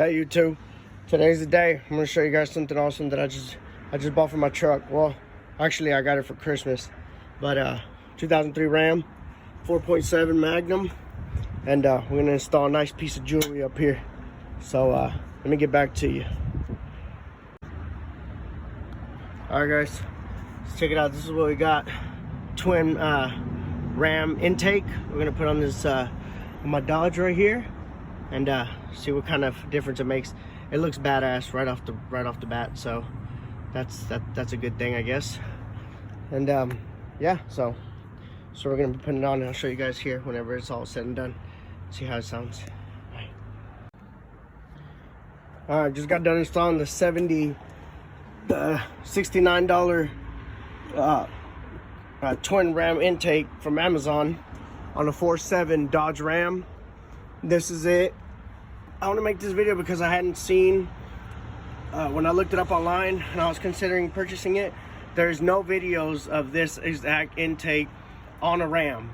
Hey YouTube, today's the day. I'm gonna show you guys something awesome that I just bought for my truck. Well, actually I got it for Christmas, but 2003 Ram 4.7 Magnum, and we're gonna install a nice piece of jewelry up here. So let me get back to you. All right guys, let's check it out. This is what we got. Twin Ram intake. We're gonna put on this my Dodge right here, and see what kind of difference it makes. It looks badass right off the bat, so that's a good thing, I guess. And yeah, so we're gonna be putting it on, and I'll show you guys here whenever it's all said and done. See how it sounds. All right, just got done installing the $69 twin Ram intake from Amazon on a 4.7 Dodge Ram. This is it. I want to make this video because I hadn't seen, when I looked it up online and I was considering purchasing it, there's no videos of this exact intake on a Ram.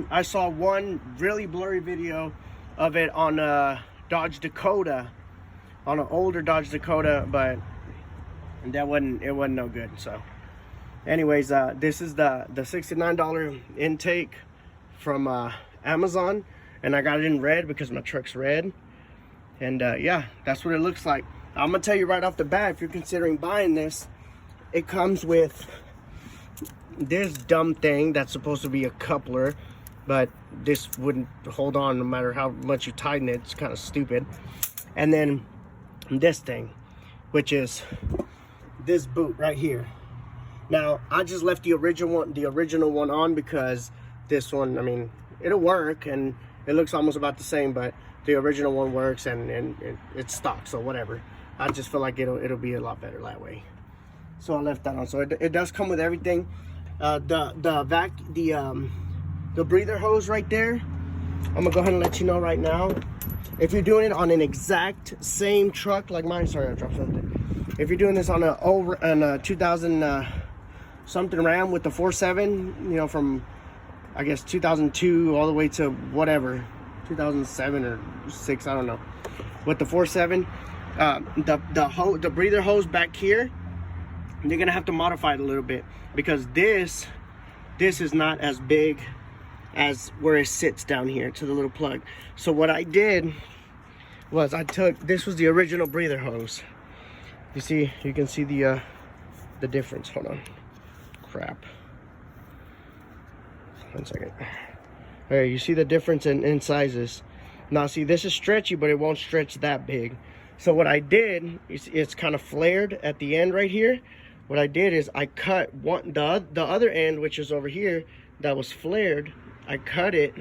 I saw one really blurry video of it on a Dodge Dakota, on an older Dodge Dakota, but it wasn't no good. So anyways, this is the $69 intake from Amazon, and I got it in red because my truck's red. And yeah, that's what it looks like. I'm gonna tell you right off the bat, if you're considering buying this, it comes with this dumb thing that's supposed to be a coupler, but this wouldn't hold on no matter how much you tighten it. It's kind of stupid. And then this thing, which is this boot right here. Now I just left the original one on because this one, I mean, it'll work and it looks almost about the same, but the original one works and it's stock, so whatever. I just feel like it'll be a lot better that way, so I left that on. So it does come with everything. The breather hose right there, I'm gonna go ahead and let you know right now, if you're doing it on an exact same truck like mine, sorry I dropped something. If you're doing this on a 2000 something Ram with the 4.7, you know, from I guess 2002 all the way to whatever 2007 or 6, I don't know, with the 4.7, the breather hose back here, you're gonna have to modify it a little bit because this is not as big as where it sits down here to the little plug. So what I did was this was the original breather hose. You can see the difference. Hold on. Crap. 1 second. Alright, you see the difference in sizes. Now see, this is stretchy, but it won't stretch that big. So what I did, it's kind of flared at the end right here. What I did is I cut the other end, which is over here, that was flared. I cut it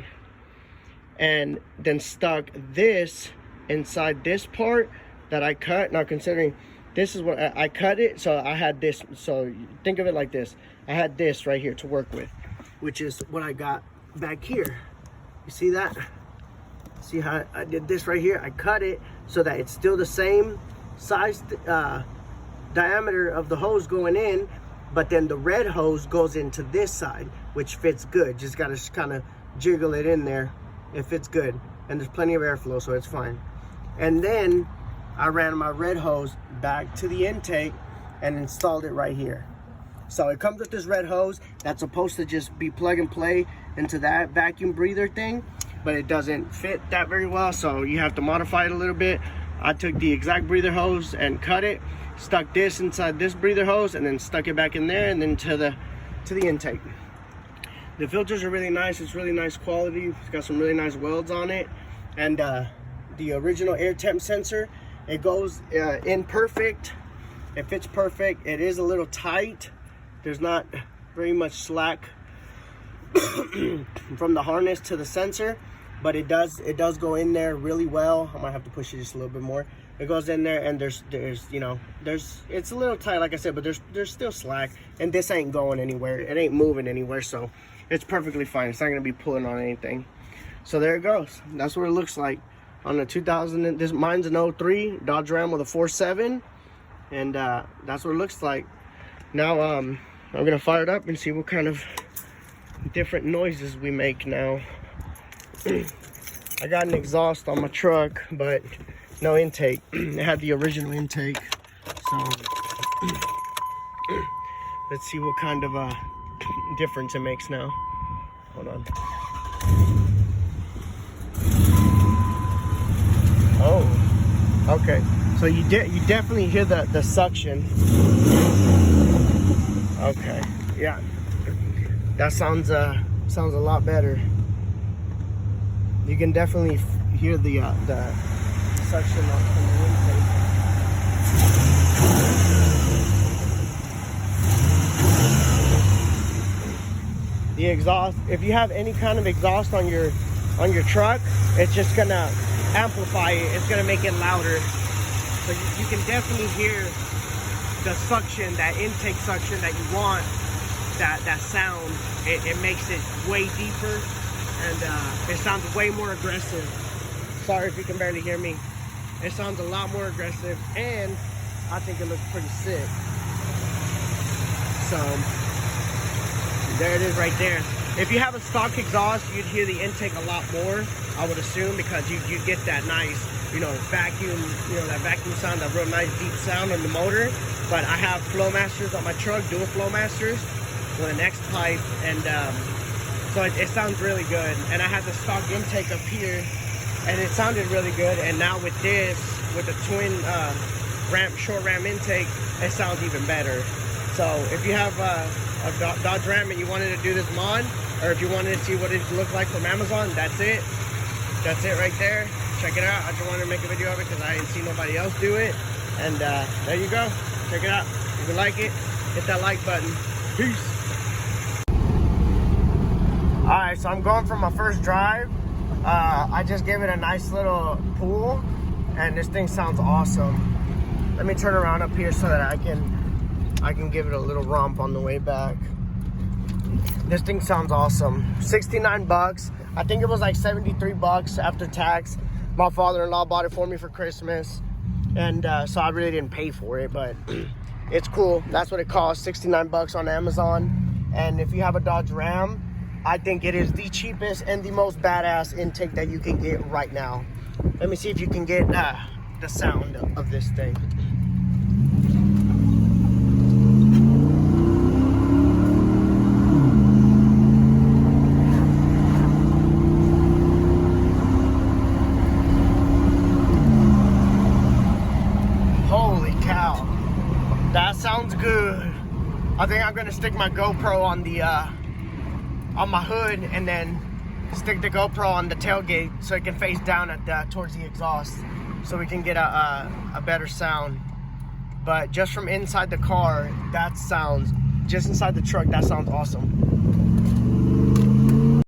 and then stuck this inside this part that I cut. Now considering this is what I cut it, so I had this, so think of it like this. I had this right here to work with, which is what I got back here. You see that? See how I did this right here? I cut it so that it's still the same size diameter of the hose going in, but then the red hose goes into this side, which fits good. Just gotta kind of jiggle it in there. It fits good, and there's plenty of airflow, so it's fine. And then I ran my red hose back to the intake and installed it right here. So it comes with this red hose that's supposed to just be plug and play into that vacuum breather thing, but it doesn't fit that very well, so you have to modify it a little bit. I took the exact breather hose and cut it, stuck this inside this breather hose, and then stuck it back in there, and then to the intake. The filters are really nice. It's really nice quality. It's got some really nice welds on it, and the original air temp sensor, it goes in perfect. It fits perfect. It is a little tight. There's not very much slack from the harness to the sensor, but it does go in there really well. I might have to push it just a little bit more. It goes in there, and there's it's a little tight, like I said, but there's still slack, and this ain't going anywhere. It ain't moving anywhere, so it's perfectly fine. It's not gonna be pulling on anything. So there it goes. That's what it looks like on the 2000. Mine's an 03 Dodge Ram with a 4.7, and that's what it looks like. Now I'm gonna fire it up and see what kind of different noises we make now. I got an exhaust on my truck, but no intake. It had the original intake. So let's see what kind of a difference it makes now. Hold on. Oh, okay. So you definitely hear the suction. Okay, yeah, that sounds a lot better. You can definitely hear the suction on the intake. The exhaust, if you have any kind of exhaust on your truck, it's just gonna amplify it. It's gonna make it louder. So you can definitely hear the suction, that intake suction that you want, that sound. It makes it way deeper, and it sounds way more aggressive. Sorry if you can barely hear me. It sounds a lot more aggressive, and I think it looks pretty sick. So there it is right there. If you have a stock exhaust, you'd hear the intake a lot more, I would assume, because you get that nice, vacuum, that vacuum sound, that real nice deep sound on the motor. But I have Flowmasters on my truck, dual Flowmasters with an X pipe, and so it sounds really good. And I had the stock intake up here, and it sounded really good. And now with this, with the twin short ram intake, it sounds even better. So if you have a Dodge Ram and you wanted to do this mod, or if you wanted to see what it looked like from Amazon, that's it. That's it right there. Check it out. I just wanted to make a video of it because I didn't see nobody else do it. And there you go. Check it out. If you like it, hit that like button. Peace. Alright, so I'm going for my first drive. I just gave it a nice little pull, and this thing sounds awesome. Let me turn around up here so that I can give it a little romp on the way back. This thing sounds awesome. 69 bucks. I think it was like 73 bucks after tax. My father-in-law bought it for me for Christmas, and so I really didn't pay for it, but it's cool. That's what it costs, 69 bucks on Amazon. And if you have a Dodge Ram, I think it is the cheapest and the most badass intake that you can get right now. Let me see if you can get the sound of this thing. That sounds good. I think I'm gonna stick my GoPro on the on my hood, and then stick the GoPro on the tailgate so it can face down at towards the exhaust, so we can get a better sound. But just from inside the car, that sounds, just inside the truck, that sounds awesome.